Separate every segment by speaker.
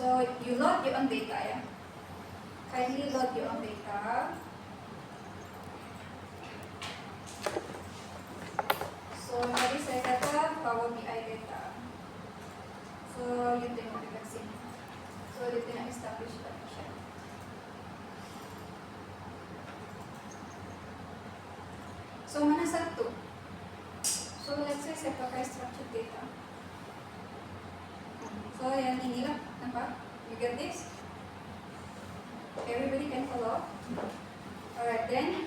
Speaker 1: So you load your own data ya. Kindly load your own data. So tadi saya kata Power BI data. So you tengok dekat sini. So dia tengok establish connection. So mana satu? So let's say saya pakai structured data. So yang inilah, nampak? You get this? Everybody can follow? Alright then.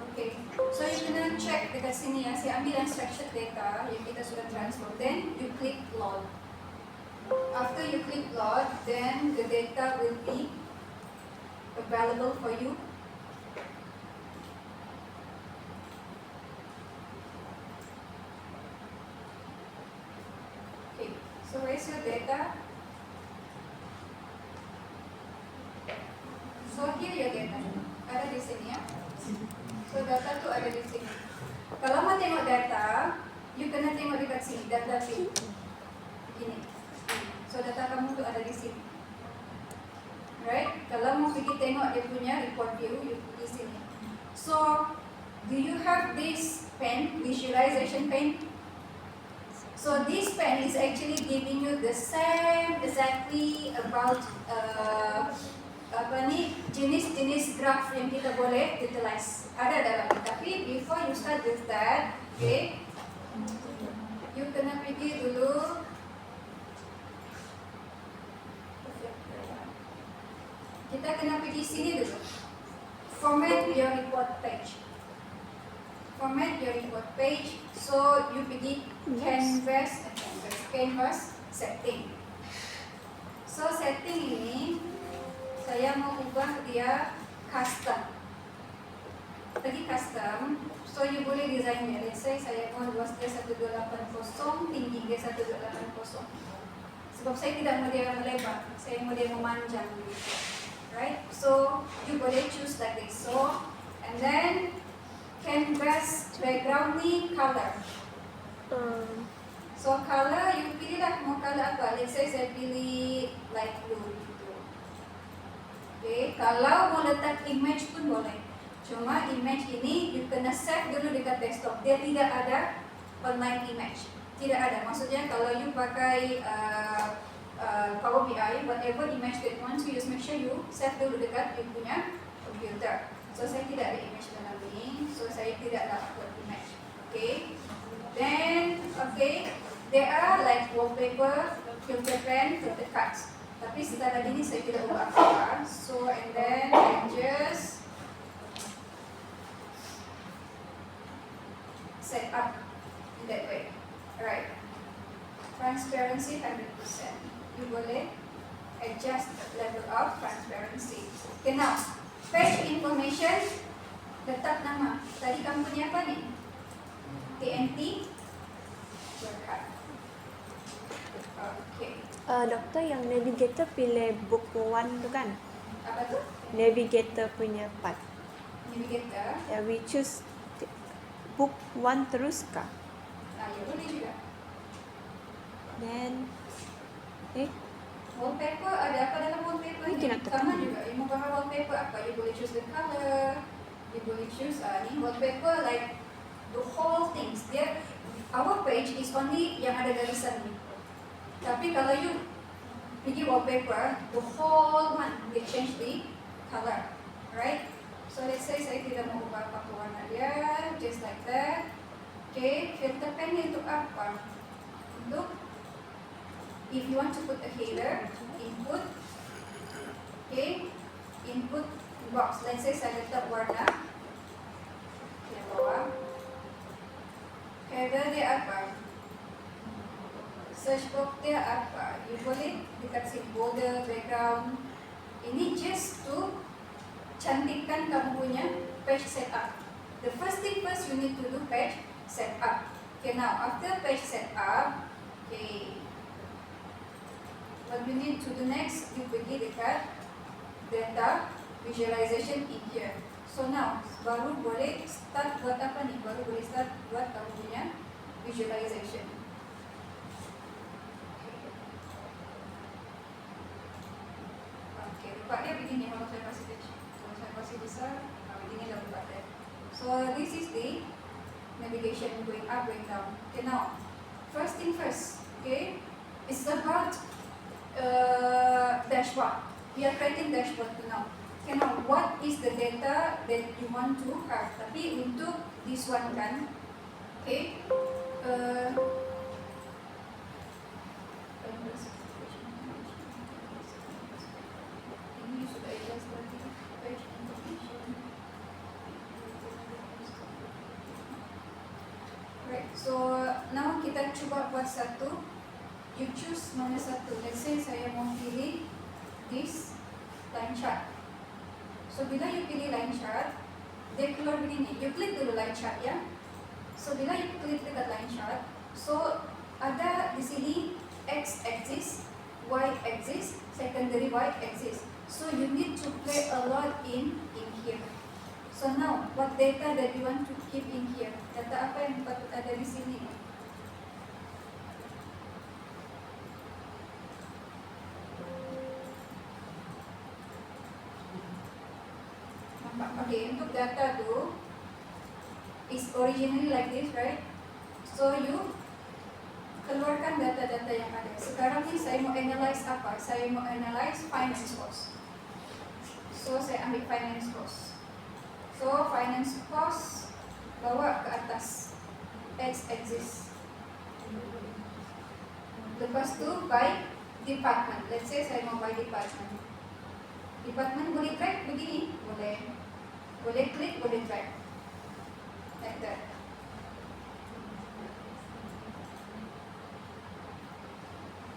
Speaker 1: Okay, so you kena check dekat sini ya. Saya ambil yang structured data yang kita sudah transfer. Then you click load. After you click load, then the data will be available for you. Okay, so where's your data? So here your data. Ada di sini ya. So data tu ada di sini. Kalau mau tengok data, you kena tengok dekat sini, data view. Begini. So data kamu tu ada di sini. Right? Kalau mau pergi tengok dia punya report view, you pergi sini. So, do you have this pen, visualization pen? So this pen is actually giving you the same exactly about jenis-jenis graph yang kita boleh utilize. Ada dalam ini. Tapi before you start with that, okay, you kena pergi dulu. Kita kena pergi sini dulu. Format your report page. Format your report page. So you pergi canvas setting. So setting ini saya mau ubah dia custom. Pergi custom. So you boleh design dia. Let's say saya mau luas dia 1280, tinggi dia 1280. Sebab saya tidak mau dia melebar, saya mau dia memanjang gitu. Right? So you boleh choose like this. So and then canvas background ni color. So color you pilih lah mau color apa. Let's say saya pilih light blue gitu. Okay. Kalau mau letak image pun boleh. Cuma image ini you kena save dulu dekat desktop. Dia tidak ada online image. Tidak ada. Maksudnya kalau you pakai Power BI, whatever image that you want to use, make sure you save dulu dekat you punya computer. So saya tidak ada image dalam ini, so saya tidak dapat buat image. Okay. Then, okay, there are like wallpaper, filter pen, filter cards. Tapi sekarang ini saya tidak ubah apa. So and then I just set up in that way. Alright. Transparency 100%. You boleh adjust level of transparency. Okay, now page information, letak nama. Tadi kamu punya apa nih? TNT berkat. Okay.
Speaker 2: Doktor, yang navigator pilih book 1 tu kan?
Speaker 1: Apa tu?
Speaker 2: Navigator punya part.
Speaker 1: Navigator.
Speaker 2: Yeah, we choose book 1 terus kah?
Speaker 1: Ya boleh juga.
Speaker 2: Then
Speaker 1: Wallpaper, ada apa dalam wallpaper ni?
Speaker 2: Mungkin nak tekan.
Speaker 1: Sama juga, you mau pakai wallpaper apa? You boleh choose the color. You boleh choose ni wallpaper like the whole things. Dia, our page is only yang ada garisan ni. Tapi kalau you pergi wallpaper, the whole one they change the color, right? So let's say saya tidak mau ubah apa warna dia, just like that. Okay, filter pen ni untuk apa? Untuk if you want to put a header, input, okay, input box. Let's say saya letak warna yang bawah. Header dia apa? Search box dia apa? You boleh dikasih border, background. Ini just to cantikkan kamu punya page setup. The first thing first, you need to do page setup. Okay, now after page setup, okay. what you need to do next, you pergi dekat data visualization in here. So now, baru boleh start buat apa ni? Baru boleh start buat kamu punya visualization. Okay, lepas dia begini. Kalau saya kasih kecil, kalau saya kasih besar, begini dah lepas dia. So this is the navigation going up, going down. Okay, now, first thing first, okay, it's about dashboard. We are creating dashboard now. Okay, now what is the data that you want to have? Tapi untuk this one kan, okay, ini sudah adjust tadi, page information. Right, so now kita cuba buat satu. You choose mana satu. Let's say saya mau pilih this line chart. So bila you pilih line chart, dia keluar begini. You klik dulu line chart ya. So bila you klik dekat line chart, so ada di sini x axis, y axis, secondary y axis. So you need to play a lot in here. So now, what data that you want to keep in here? Data apa yang patut ada di sini? Okay, untuk data tu is originally like this, right? So you keluarkan data-data yang ada. Sekarang ni saya mau analyze apa? Saya mau analyze finance cost. So saya ambil finance cost. So finance cost bawa ke atas x-axis. Lepas tu by department. Let's say saya mau by department. Department boleh track begini? Boleh. Boleh klik, boleh drag. Like that.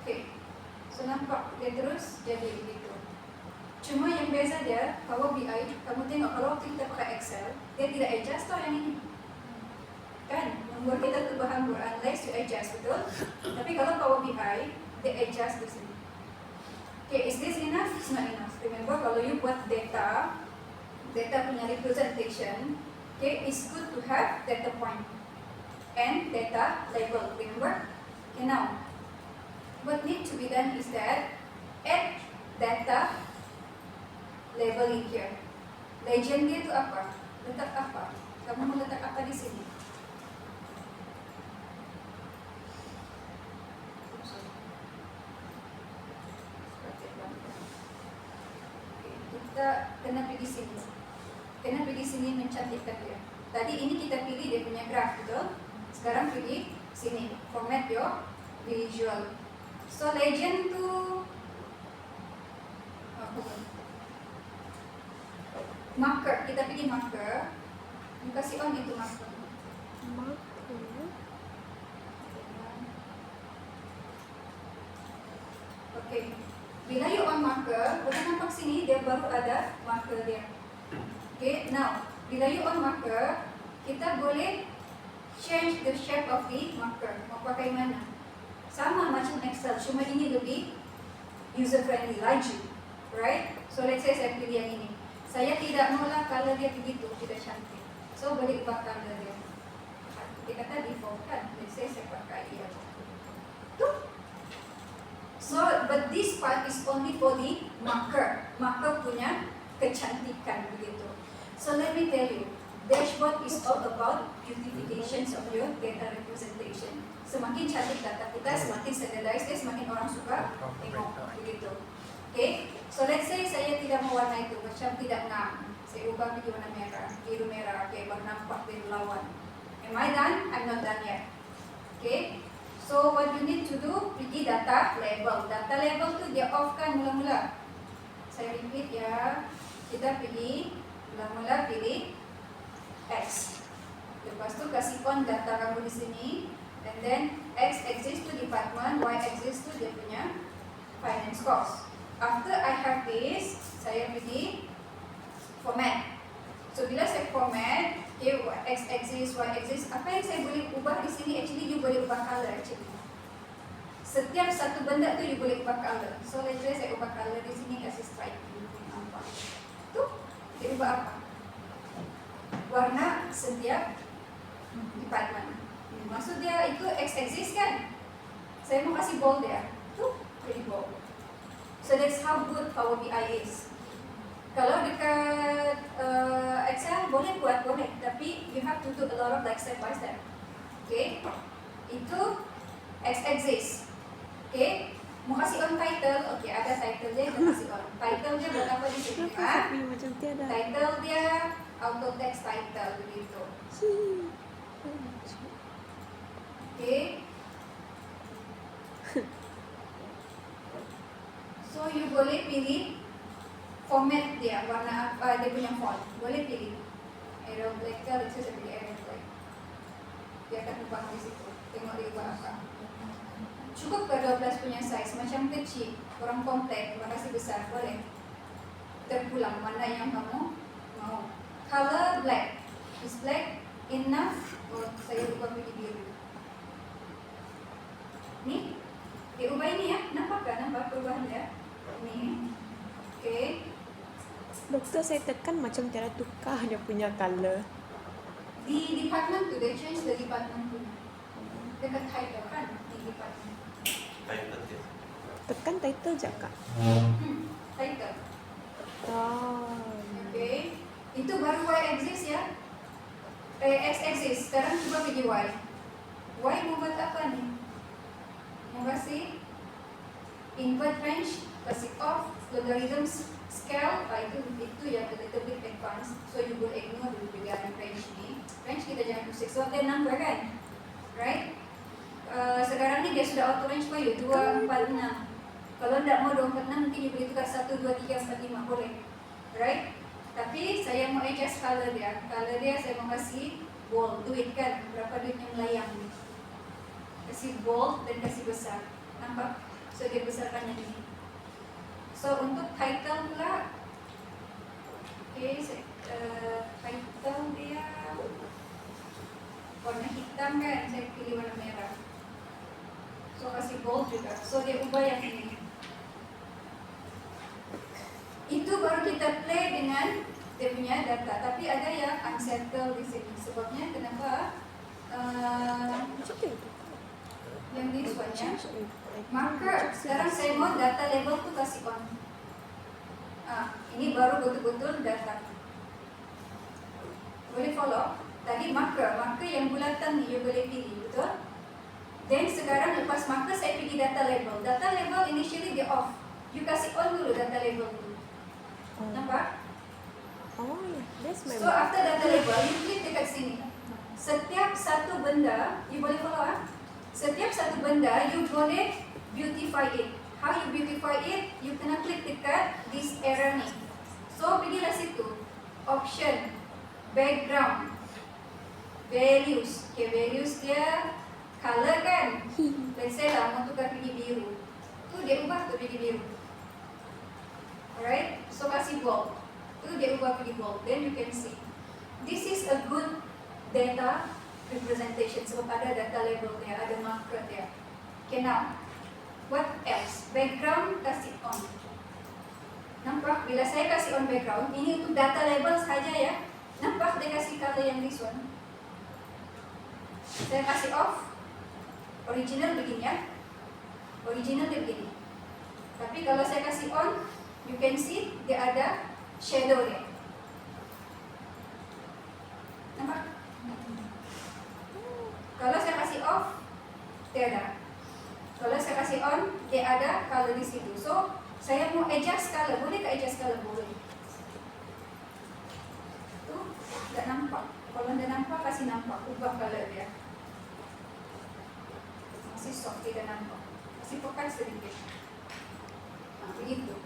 Speaker 1: Okay. So nampak dia terus jadi begitu. Cuma yang beza dia, Power BI, kamu tengok kalau kita pakai Excel, dia tidak adjust tau yang ini. Kan? Membuat kita tu berhambur unless you adjust, betul? Tapi kalau Power BI, dia adjust di sini. Okay, is this enough? It's not enough. Remember, kalau you buat data punya representation, okay, it's good to have data point and data label. Remember? Okay, now what need to be done is that add data label in here. Legend dia itu apa? Letak apa? Kamu mau letak apa di sini? Kita kena pergi sini. Kena pergi sini mencantikkan dia. Tadi ini kita pilih dia punya graph, betul? Sekarang pilih sini, format your visual. So legend tu marker, kita pilih marker. You kasih on itu marker. Okay. Bila you on marker, boleh nampak sini dia baru ada marker dia. Okay, now bila you on marker, kita boleh change the shape of the marker. Mau pakai mana? Sama macam Excel, cuma ini lebih user friendly, laju, right? So let's say saya pilih yang ini. Saya tidak maulah color dia begitu, tidak cantik. So boleh ubah color dia. Dia kata default kan, let's say saya pakai dia. Tuh. So, but this part is only for the marker. Marker punya kecantikan begitu. So let me tell you, dashboard is all about beautifications of your data representation. Semakin cantik data kita, semakin standardized, semakin orang suka tengok begitu. Okay, so let's say saya tidak mau warna itu, macam tidak ngam. Saya ubah menjadi warna merah, biru merah. Okay, baru nampak biru lawan. Am I done? I'm not done yet. Okay. So what you need to do, pergi data label. Data label tu dia off kan mula-mula. Saya repeat ya. Kita pilih, mula-mula pilih X. Lepas tu kasih on data kamu di sini. And then X axis tu department, Y axis tu dia punya finance cost. After I have this, saya pilih format. So bila saya format, okay, X axis, Y axis, apa yang saya boleh ubah di sini? Actually, you boleh ubah color actually. setiap satu benda tu you boleh ubah color. So let's say saya ubah color di sini kasih stripe. Nampak? Tu dia ubah apa? Warna setiap department. Maksud dia itu x-axis kan? Saya mau kasih bold dia. Tu jadi bold. So that's how good Power BI is. Kalau dekat Excel boleh buat, boleh, tapi you have to do a lot of like step by step. Okay, itu x-axis. Okay, mau kasih on title, okay, ada title dia, kita kasih on. Title dia buat apa di sini?
Speaker 2: Kenapa sapi macam tiada?
Speaker 1: Title dia auto text title begitu. Okay. So you boleh pilih format dia, warna apa dia punya font. Boleh pilih. Arial black ke, let's say saya pilih Arial black. Dia akan ubah di situ. Tengok dia ubah apa. Cukup ke 12 punya size, macam kecil, kurang kompleks, makasih besar, boleh. Terpulang mana yang kamu mau. Color black. Is black enough? Oh, saya ubah pilih biru. Ni, diubah ini ya. Nampak kan? Nampak perubahan dia? Ni. Okay.
Speaker 2: Doktor, saya tekan macam tiada tukar dia punya color.
Speaker 1: Di department tu, they change the department tu. Dekat title kan? Di department.
Speaker 2: Tekan title je kak.
Speaker 1: Title.
Speaker 2: Oh.
Speaker 1: Okay. Itu baru y-axis ya. X-axis. Sekarang cuba pergi y. Y mau buat apa ni? Mau kasih invert range, kasih off, logarithms, scale, itu yang a little bit advanced. So you will ignore dulu bagian range ni. Range kita jangan pusing, sebab dia number kan? Right? Sekarang ni dia sudah auto range for you, 2, 4, 6. Kalau tidak mau 2, 4, 6, nanti you boleh tukar 1, 2, 3, 4, 5, boleh. Right? Tapi saya mau adjust color dia. Color dia saya mau kasih bold, duit kan? Berapa duit yang melayang ni? Kasih bold dan kasih besar. Nampak? So dia besarkan yang ini. So untuk title pula, okay, title dia warna hitam kan? Saya pilih warna merah. So kasih bold juga. So dia ubah yang ini. Itu baru kita play dengan dia punya data. Tapi ada yang unsettled di sini. Sebabnya kenapa? Yang di sebenarnya marker. Sekarang saya mau data label tu kasih on. Ini baru betul-betul data. Boleh follow? Tadi marker yang bulatan ni you boleh pilih, betul? Then sekarang lepas marker saya pilih data label. Data label initially dia off. You kasih on dulu data label dulu. Nampak?
Speaker 2: Oh yeah, that's my.
Speaker 1: So after data label, you klik dekat sini. Setiap satu benda, you boleh follow Setiap satu benda, you boleh beautify it. How you beautify it? You kena klik dekat this arrow ni. So pergilah situ. Option, background, values. Okay, values dia color kan? Let's say lah, mau tukar pergi biru. Tu dia ubah tu pergi biru. Alright, so kasih bold. Tu dia ubah pergi bold. Then you can see. This is a good data representation sebab ada data label dia, ada marker dia. Okay, now what else? Background kasih on. Nampak? Bila saya kasih on background, ini untuk data label saja ya. Nampak dia kasih color yang this one. Saya kasih off. Original begini ya. Original dia begini. Tapi kalau saya kasih on, you can see dia ada shadow dia. Nampak? Kalau saya kasih off, dia ada. Kalau saya kasih on, dia ada color di situ. So, saya mau adjust color. Boleh ke adjust color? Boleh. Tuh, tak nampak. Kalau dah nampak, kasih nampak. Ubah color dia. Masih soft, tidak nampak. Kasih pekat sedikit. Begitu.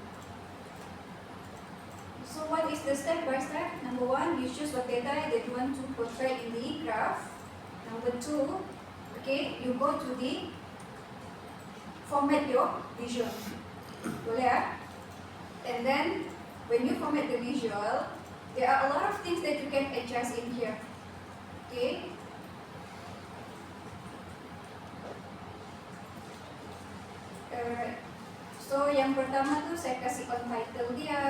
Speaker 1: So, what is the step by step? Number 1, you choose what data that you want to portray in the graph. Number 2, okay, you go to the format your visual. Boleh ya? And then when you format the visual, there are a lot of things that you can adjust in here. Okay? So yang pertama tuh saya kasih on title dia.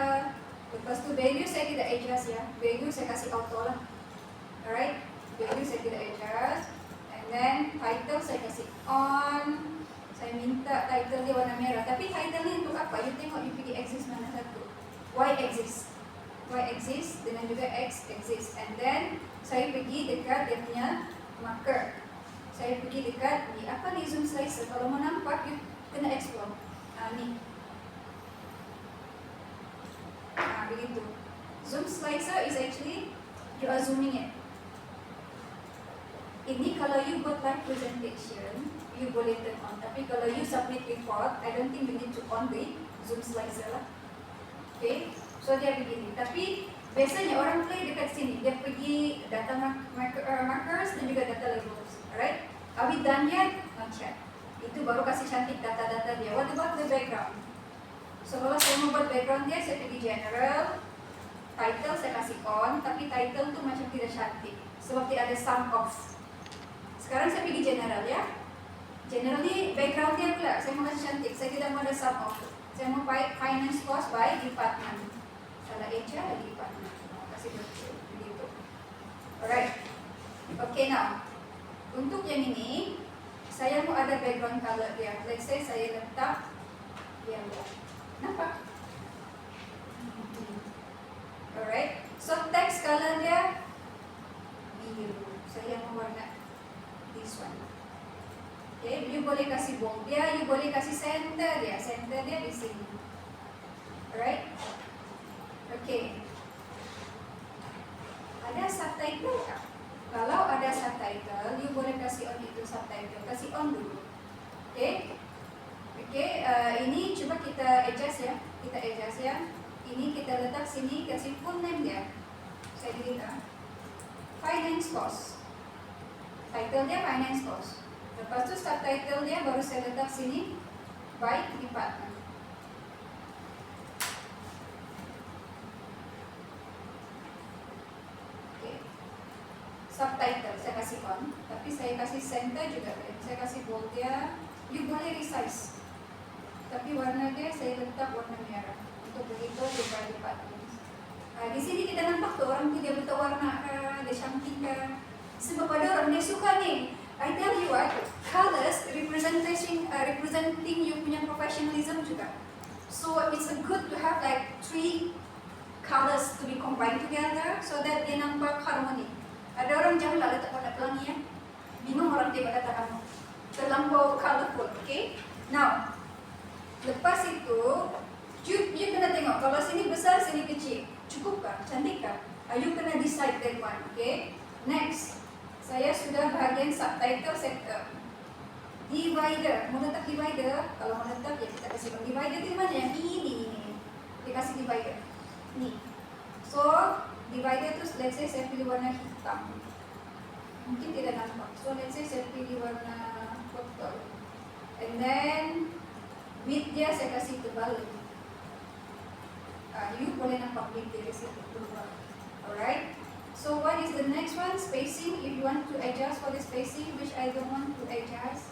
Speaker 1: Lepas tu value saya tidak adjust ya. Value saya kasih auto lah. Alright. Value saya tidak adjust. And then title saya kasih on. Saya minta title dia warna merah. Tapi title ni untuk apa? You tengok you pilih axis mana satu. Y axis. Y axis dengan juga X axis. And then saya pergi dekat dia punya marker. Saya pergi dekat ni. Apa ni zoom slicer? Kalau mau nampak you kena explore. Ni. Begitu. Zoom slicer is actually you are zooming it. Ini kalau you buat live presentation, you boleh turn on. Tapi kalau you submit report, I don't think you need to on the zoom slicer lah. Okay, so dia begini. Tapi biasanya orang play dekat sini. Dia pergi data markers dan juga data labels. Alright? Are we done yet? Not yet. Itu baru kasih cantik data-data dia. What about the background? So kalau saya mau buat background dia, saya pergi general. Title saya kasih on, tapi title tu macam tidak cantik. Sebab dia ada sum of. Sekarang saya pergi general ya. General ni background dia pula, saya mau kasih cantik. Saya tidak mau ada sum of. Saya mau finance cost by department. Salah eja department. Kasih begitu. Alright. Okay now. Untuk yang ini, saya mau ada background color dia. Let's say saya letak yellow. Nampak? Alright. So text color dia biru. Saya mau warna this one. Okay, you boleh kasih bold dia, you boleh kasih center dia. Center dia di sini. Alright. Okay. Ada subtitle tak? Kalau ada subtitle, you boleh kasih on itu subtitle. Kasih on dulu. Okay. Okay, ini coba kita adjust ya. Kita adjust ya. Ini kita letak sini, kasih full name dia. Saya delete. Finance cost. Title dia finance cost. Lepas tu subtitle dia baru saya letak sini by department. Okay. Subtitle saya kasih on, tapi saya kasih center juga. Saya kasih bold dia. You boleh resize. Tapi warna dia saya letak warna merah untuk begitu di department. Di sini kita nampak tuh orang tu dia letak warna dia cantik sebab ada orang dia suka nih. I tell you what, colors representing you punya professionalism juga. So it's good to have like 3 colors to be combined together so that dia nampak harmoni. Ada orang jangan lah letak warna pelangi ya. Bingung orang dia kata kamu terlampau colorful, okay? Now, lepas itu, you kena tengok kalau sini besar, sini kecil. Cukup kah? Cantik kah? You kena decide that one, okay? Next, saya sudah bahagian subtitle setup. Divider, mau letak divider. Kalau mau letak ya kita kasih divider di mana? Yang ini. Kita kasih divider. Ni. So, divider tu let's say saya pilih warna hitam. Mungkin tidak nampak. So, let's say saya pilih warna purple. And then width dia saya kasih tebal. You boleh nampak width dia kasih tebal. Alright. So what is the next one? Spacing. If you want to adjust for the spacing, which I don't want to adjust.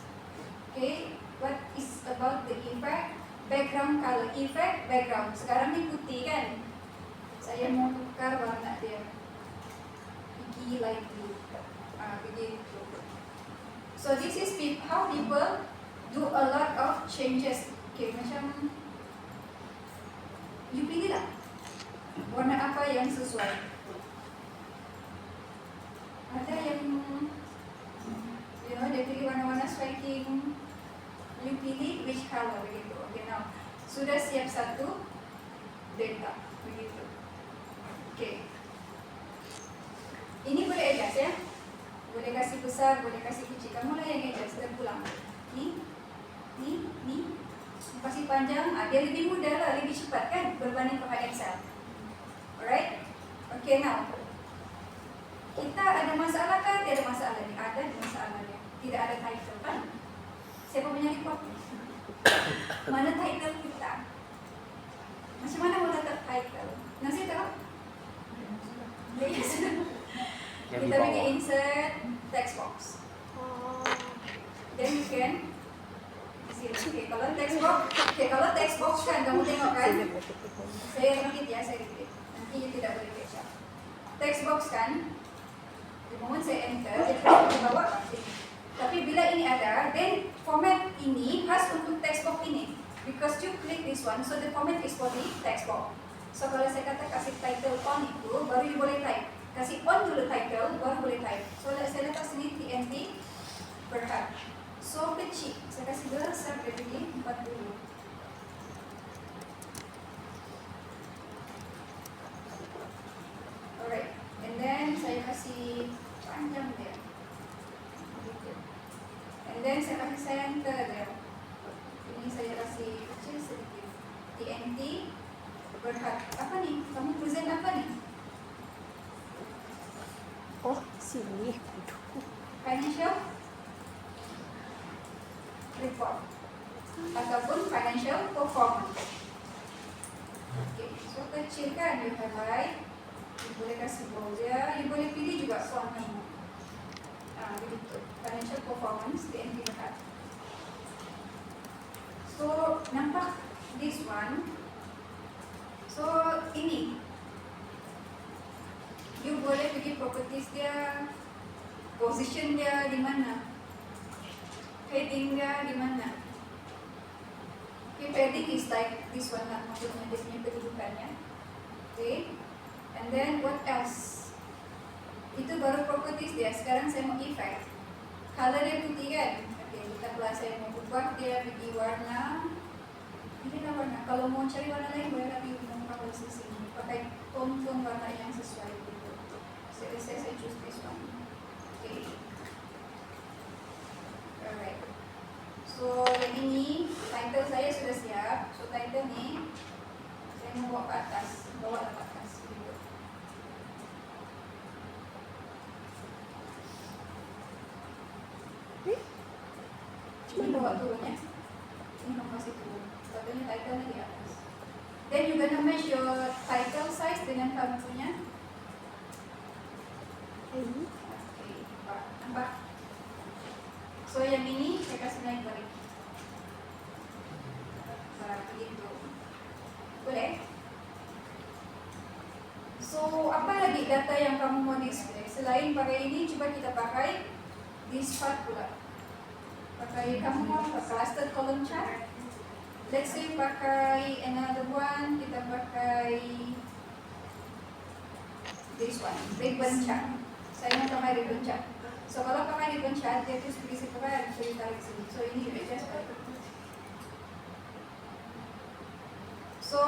Speaker 1: Okay. What is about the effect? Background color. Effect background. Sekarang ni putih kan? Saya mau tukar warna dia. Pergi light blue. Begitu. So this is how people do a lot of changes. Okay, macam you pilih lah warna apa yang sesuai. Ada yang dia pilih warna-warna striking. You pilih which color begitu. Okay, now sudah siap satu data begitu. Okay. Ini boleh adjust ya. Boleh kasih besar, boleh kasih kecil. Kamu lah yang adjust dan pulang. Ni. Kasih panjang, dia lebih mudah lah, lebih cepat kan berbanding pakai Excel. Alright? Okay, now kita ada masalah kan? Tidak ada masalah ni. Ada masalahnya. Tidak ada title kan? Siapa punya report? Mana title kita? Macam mana mau letak title? Nasi tahu? Yes. Kita pergi insert text box. Then you can kecil. Oke, kalau text box kan kamu tengok kan? Saya repeat ya, saya repeat. Nanti tidak boleh kecap. Text box kan? Di momen saya enter, dia ke bawah sini. Tapi bila ini ada, then format ini khas untuk text box ini. Because you click this one, so the format is for the text box. So kalau saya kata kasih title on itu, baru you boleh type. Kasih on dulu title, baru boleh type. So saya letak sini TNT Berhad. So kecil, saya kasih besar dari ini 40. Alright, and then saya kasih panjang dia. And then saya kasih center dia. Ini saya kasih kecil sedikit. TNT Berhad. Apa nih? Kamu present apa nih?
Speaker 2: Oh, sini.
Speaker 1: Financial report ataupun financial performance. Oke, so kecilkan, you highlight, you boleh kasih bold ya, you boleh pilih juga font kamu. Begitu, financial performance TNT Berhad. So nampak this one. So ini, you boleh pergi properties dia, position dia di mana, heading dia di mana. Okay, heading is like this one lah, maksudnya dia punya kedudukannya. Okay, and then what else? Itu baru properties dia. Sekarang saya mau effect. Color dia putih kan? Okay, kita saya mau ubah dia pergi warna. Pilihlah warna. Kalau mau cari warna lain boleh, tapi mau pakai sini. Pakai tone warna yang sesuai gitu. Saya choose this one. Okay. Alright. So yang ini title saya sudah siap. So title ni saya mau bawa ke atas, bawa ke atas. Gitu. Ini bawa turun ya. Ini kamu kasih turun. Soalnya title ni di atas. Then you gonna match your title size dengan kamu punya. Okay, nampak. So yang ini saya kasih naik balik. Begitu. Boleh? So apa lagi data yang kamu mau display? Selain pakai ini, coba kita pakai this part pula. Pakai kamu mau cluster column chart. Let's say pakai another one, kita pakai this one, ribbon chart. Saya mau pakai ribbon chart. So kalau pakai ribbon chart, dia terus pergi sekarang, bisa ditarik sini. So ini adjust balik. So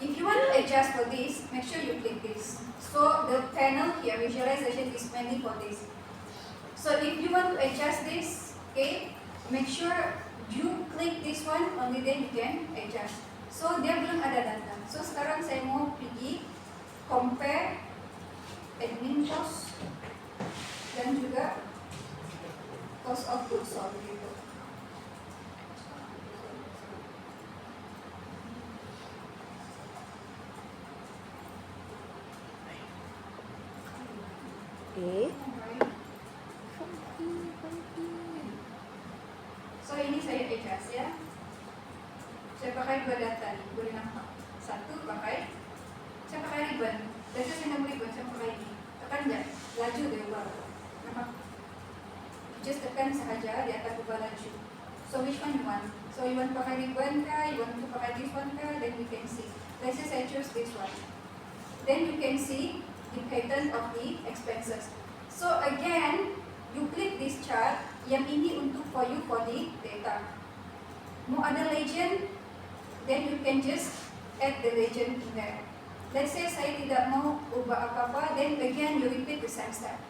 Speaker 1: if you want to adjust for this, make sure you click this. So the panel here, visualization is mainly for this. So if you want to adjust this, okay, make sure you click this one, only then you can adjust. So dia belum ada data. So sekarang saya mau pergi compare admin cost dan juga cost of goods sold gitu. So ini saya adjust ya. Saya pakai dua data nih, boleh nampak. Satu saya pakai ribbon. Biasa saya nggak ribbon, saya pakai ini. Tekan aja, laju dia ubah. Nampak? Just tekan sahaja, dia akan ubah laju. So which one you want? So you want pakai ribbon kah? You want to pakai this one kah? Then we can see. Let's say saya choose this one. Then you can see the pattern of the expenses. So again, you click this chart, yang ini untuk for you for the data. Mau ada legend, then you can just add the legend in there. Let's say saya tidak mau ubah apa-apa, then again you repeat the same step.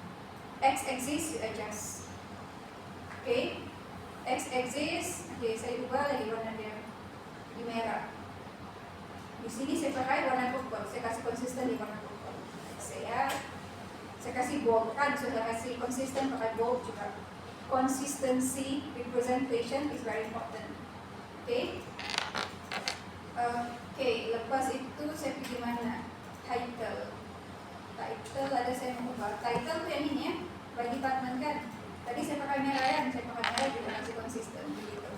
Speaker 1: X-axis you adjust. Okay, X-axis, okay, saya ubah lagi warna dia di merah. Di sini saya pakai warna purple, saya kasih konsisten di warna purple. Saya kasih bold kan, sudah kasih konsisten pakai bold juga. Consistency representation is very important. Okay. Okay, lepas itu saya pergi mana? Title ada saya mau ubah. Title tuh yang ini ya, by department kan. Tadi saya pakai merah ya, saya pakai merah juga masih konsisten begitu.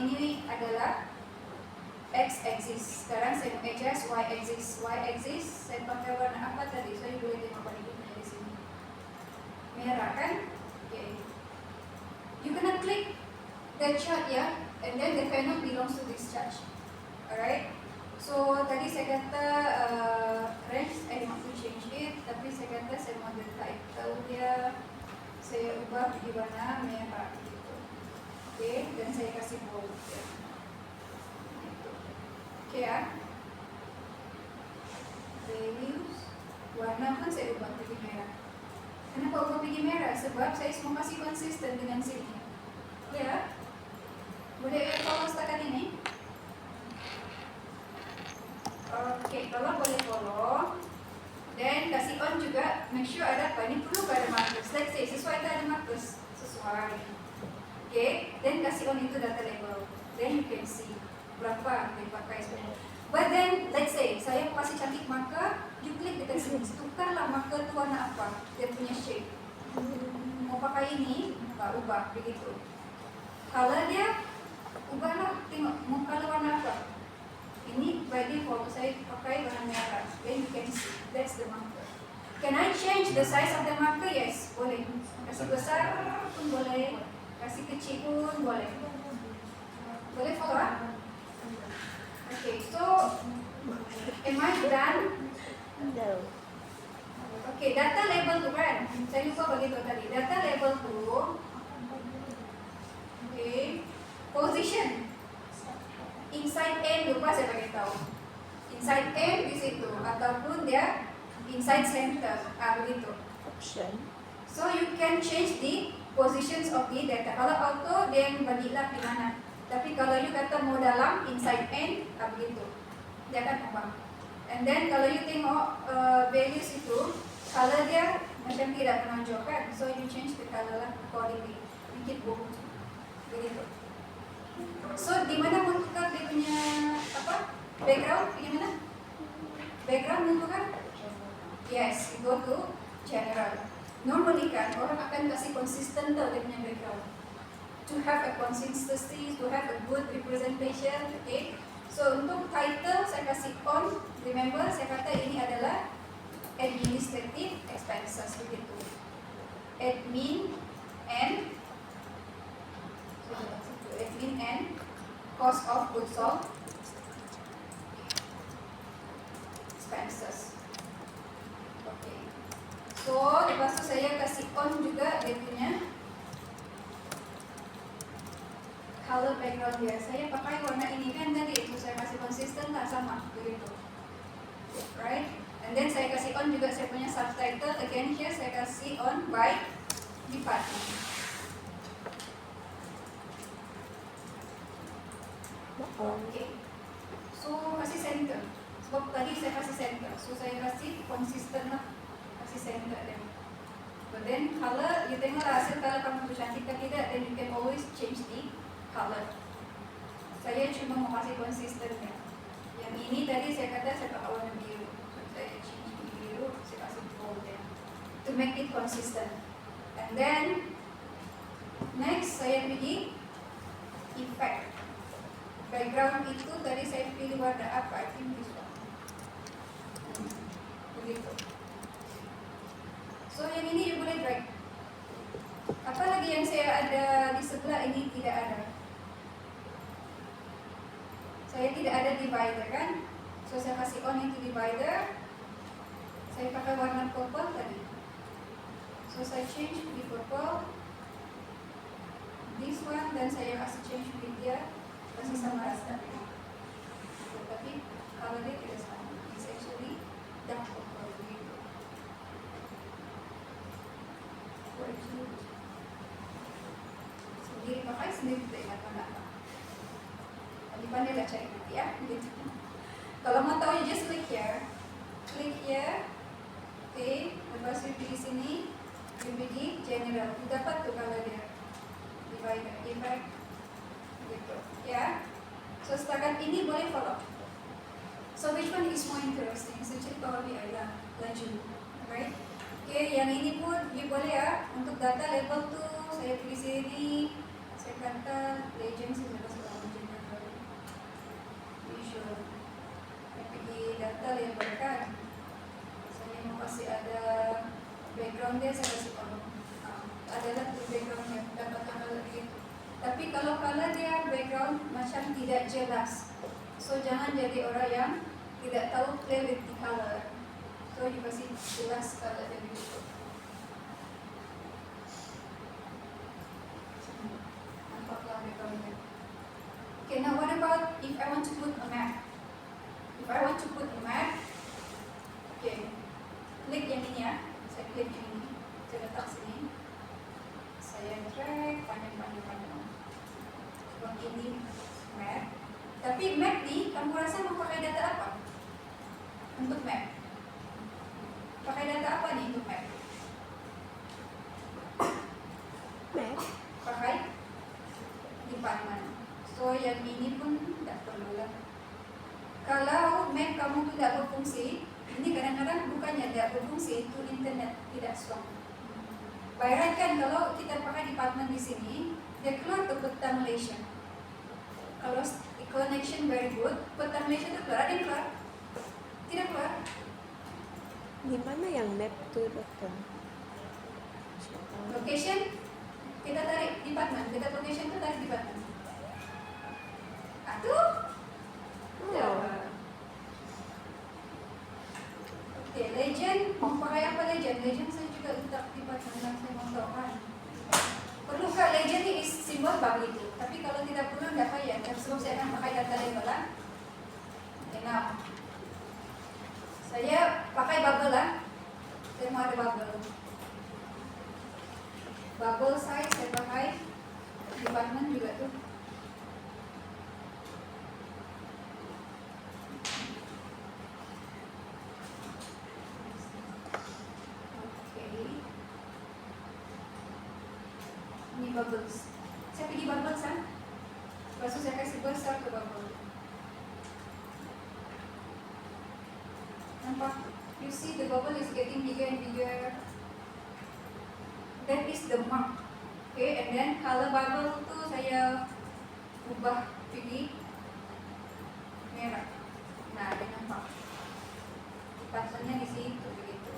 Speaker 1: ini adalah x-axis. Sekarang saya mau adjust y-axis. Y-axis saya pakai warna apa tadi? Saya boleh tengok warnanya di sini. Merah kan? Okay. You gonna click the chart ya, and then the panel belongs to this chart. Alright. So tadi saya kata range, I want to change it, tapi saya kata saya mau the title dia saya ubah di warna merah gitu. Okay, dan saya kasih bold ya. Okay ya. Values, warna pun saya ubah pergi merah. Kenapa ubah pergi merah? Sebab saya semua masih konsisten dengan sini. Ya. Boleh follow setakat ini? Oke, kalau boleh follow, then kasih on juga, make sure ada apa, ini perlu ada markers. Let's say, sesuai tak ada markers? Sesuai. Oke, then kasih on itu data label. Then you can see berapa yang dipakai sebenarnya. But then, let's say, saya kasih cantik marker, you klik dekat sini, tukarlah marker itu warna apa, dia punya shape. Mau pakai ini, ubah, begitu. Color dia, ubahlah, tengok, mau color warna apa. Ini by default saya pakai warna merah. Then you can see that's the marker. Can I change the size of the marker? Yes, boleh. Kasih besar pun boleh, kasih kecil pun boleh. Boleh follow ah? Okay, so am I done?
Speaker 2: No.
Speaker 1: Okay, data label tu kan? Saya lupa begitu tadi. Data label tu, okay, position. Inside N lupa saya bagi tahu. Inside N di situ ataupun dia inside center. Begitu.
Speaker 2: Option.
Speaker 1: So you can change the positions of the data. Kalau auto dia yang bagilah di mana. Tapi kalau you kata mau dalam inside N, begitu. Dia akan ubah. And then kalau you tengok values itu, color dia macam tidak menonjol kan. So you change the color lah accordingly. Make it bold. Begitu. So di mana menentukan dia punya apa? Background di mana? Background menentukan? Yes, go to general. Normally kan orang akan kasih konsisten tau dia punya background. To have a consistency, to have a good representation, okay? So untuk title saya kasih on. Remember saya kata ini adalah administrative expenses begitu. Admin and cost of goods sold expenses. Okay. So lepas tu saya kasih on juga dia punya color background dia. Saya pakai warna ini kan tadi, so saya kasih konsisten tak sama begitu. Right? And then saya kasih on juga saya punya subtitle. Again here saya kasih on by department. Okay. So kasih center. Sebab tadi saya kasih center. So saya kasih konsisten lah. Kasih center dia. But then color, you tengok hasil color kamu tu cantik ke tidak, then you can always change the color. Saya cuma mau kasih konsistennya. Yang ini tadi saya kata saya pakai warna biru. So saya change biru, saya kasih bold dia. To make it consistent. And then next saya pergi effect. Background itu tadi saya pilih warna apa? I think this one. Begitu. So yang ini you boleh drag. Apa lagi yang saya ada di sebelah ini tidak ada? Saya tidak ada divider kan? So saya kasih on itu divider. Saya pakai warna purple tadi. So saya change di purple. This one dan saya kasih change with dia. Masih sama rasa, tapi kalau dia tidak sama, it's actually dark purple gitu. Sendiri pakai sendiri tidak ingat mana apa. Pandai lah cari nanti ya, gitu. Kalau mau tahu, just click here, okay. Lepas you pilih sini, you pilih general, you dapat tuh kalau dia divider, effect. Gitu, ya. So setakat ini boleh follow. So which one is more interesting? So cek Power BI lah, laju, right? Okay, yang ini pun you boleh ya. Untuk data label tu saya pilih sini. Saya kata legend sih, lepas legend. data label kan. Saya mau kasih ada background dia, saya kasih kolom. Adalah backgroundnya, dapat tanggal gitu. Tapi kalau dia background macam tidak jelas, so jangan jadi orang yang tidak tahu play with the color. So dikasih jelas color dia begitu. Nampaklah backgroundnya. Okay, now what about if I want to put a map? If I want to put a map, okay, klik yang ini ya. Saya klik yang ini, saya letak sini. Saya drag panjang. Seperti ini map. Tapi map nih, kamu rasa mau pakai data apa? Untuk map. Pakai data apa nih untuk map?
Speaker 2: Map.
Speaker 1: Pakai department. So yang ini pun tidak perlu lah. Kalau map kamu tidak berfungsi, ini kadang-kadang bukannya tidak berfungsi, itu internet tidak strong. Bayangkan kalau kita pakai department di sini, dia keluar ke peta Malaysia. Kalau connection very good, peta Malaysia itu keluar, ada yang keluar? Tidak keluar.
Speaker 2: Di mana yang map tuh, dokter?
Speaker 1: Location, kita tarik department, kita location itu tarik department. Aduh.
Speaker 2: Oh.
Speaker 1: Oke, legend, mau pakai apa legend? Legend saya juga letak department yang saya mau tahu kan. Perlu kak legend ini simbol bug itu, tapi kalau tidak perlu tidak payah. Sebab saya akan pakai data label lah. Oke, now saya pakai bubble lah. Saya mau ada bubble. Bubble size saya pakai department juga tuh. Oke. Ini bubbles. Saya pilih bubbles kan. Lepas itu saya kasih besar ke bubble. Nampak? You see the bubble is getting bigger and bigger. That is the mark. Okay, and then color bubble tu saya ubah pilih merah. Nah, dia nampak. Pasangnya di situ begitu.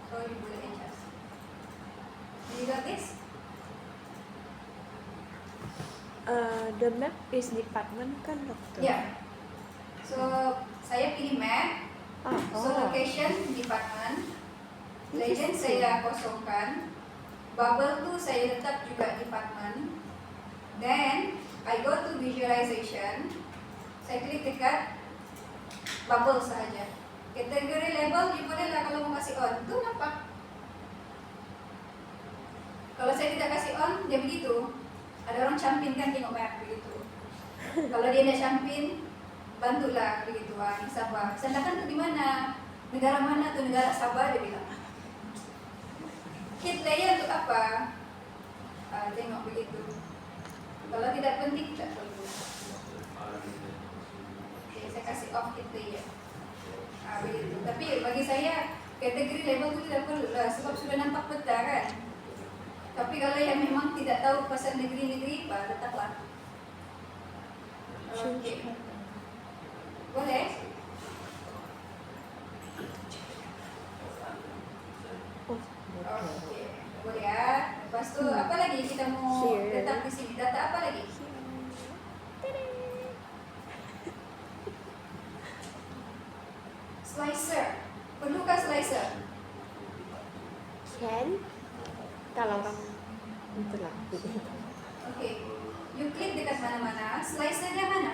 Speaker 1: So you boleh adjust. You got this?
Speaker 2: The map is department kan, dokter?
Speaker 1: Yeah. So saya pilih map. So location department. Legend saya kosongkan. Bubble tu saya letak juga department. Then I go to visualization. Saya klik dekat bubble sahaja. Kategori label you boleh lah kalau mau kasih on. Tu nampak. Kalau saya tidak kasih on, dia begitu. Ada orang campin kan tengok map begitu. Kalau dia tidak campin, bantulah begitu. Di Sabah. Sedangkan tu di mana? Negara mana tu? Negara Sabah dia bilang. Hit layer untuk apa? Tengok begitu. Kalau tidak penting, tidak perlu. Okay, saya kasih off hit layer. Begitu. Tapi bagi saya, kategori label itu tidak perlu lah. Sebab sudah nampak peta kan. Tapi kalau yang memang tidak tahu pasal negeri-negeri, letaklah. Okay. Boleh? Oke, boleh ya. Lepas tu apa lagi kita mau letak di sini? Data apa lagi? Slicer. Perlukah slicer?
Speaker 2: Can? Kalau orang itulah.
Speaker 1: Oke. You klik dekat mana-mana. Slicernya mana?